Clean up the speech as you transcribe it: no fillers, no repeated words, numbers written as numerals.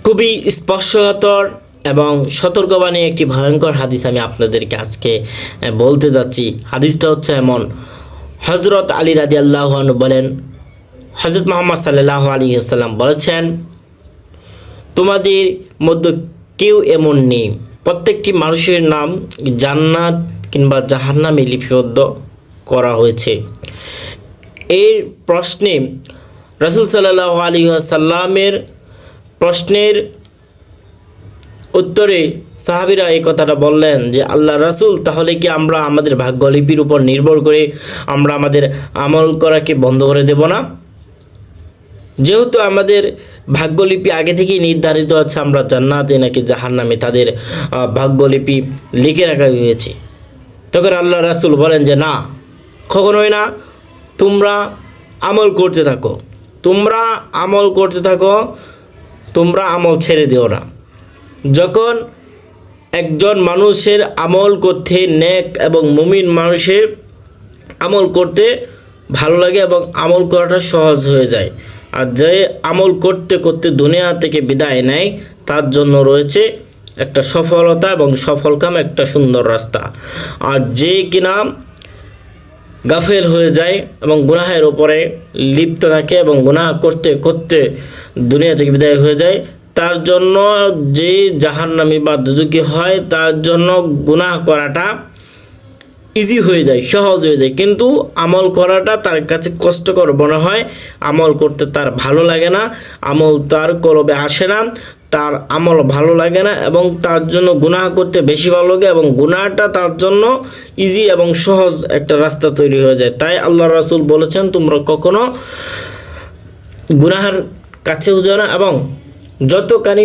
খুবই স্পর্শকাতর এবং সতর্কবাণী একটি ভয়ঙ্কর হাদিস আমি আপনাদেরকে আজকে বলতে যাচ্ছি। হাদিসটা হচ্ছে এমন, হজরত আলী রাদিয়াল্লাহু আনহু বলেন, হজরত মুহাম্মদ সাল্লাল্লাহু আলাইহি ওয়াসাল্লাম বলেছেন, তোমাদের মধ্যে কেউ এমন নেই, প্রত্যেকটি মানুষের নাম জান্নাত কিংবা জাহান্নামে লিপিবদ্ধ করা হয়েছে। এই প্রশ্নে রাসূল সাল্লাল্লাহু আলাইহি ওয়াসাল্লামের প্রশ্নের উত্তরে সাহাবীরা এই কথাটা বললেন যে, আল্লাহ রাসূল, তাহলে কি আমরা আমাদের ভাগ্যলিপির উপর নির্ভর করে আমরা আমাদের আমল করাকে বন্ধ করে দেব না? যেহেতু আমাদের ভাগ্যলিপি আগে থেকেই নির্ধারিত আছে আমরা জান্নাতে নাকি জাহান্নামে তাদের ভাগ্যলিপি লিখে রাখা হয়েছে। তখন আল্লাহ রাসূল বলেন যে, না, কখনোই না, তোমরা আমল করতে থাকো, তোমরা আমল করতে থাকো, তোমরা আমল ছেড়ে দিও না। যখন একজন মানুষের আমল করতে, নেক এবং মুমিন মানুষের আমল করতে ভালো লাগে এবং আমল করাটা সহজ হয়ে যায়, আর যে আমল করতে করতে দুনিয়া থেকে বিদায় নেয় তার জন্য রয়েছে একটা সফলতা এবং সফলকাম একটা সুন্দর রাস্তা। আর যে কিনা গাফেল হয়ে যায় এবং গুনাহের উপরে লিপ্ত থাকে এবং গুনাহ করতে করতে দুনিয়া থেকে বিদায় হয়ে যায়, তার জন্য যে জাহান্নামী বা দুজকি হয়, তার জন্য গুনাহ করাটা ইজি হয়ে যায়, সহজ হয়ে যায়। কিন্তু আমল করাটা তার কাছে কষ্টকর মনে হয়, আমল করতে তার ভালো লাগে না, আমল তার কলবে আসে না, তার আমল ভালো লাগে না এবং তার জন্য গুনাহ করতে বেশি ভালো লাগে এবং গুনাহটা তার জন্য ইজি এবং সহজ একটা রাস্তা তৈরি হয়ে যায়। তাই আল্লাহ রাসূল বলেছেন, তোমরা কখনো গুনাহের কাছেও যাও না এবং যত কানি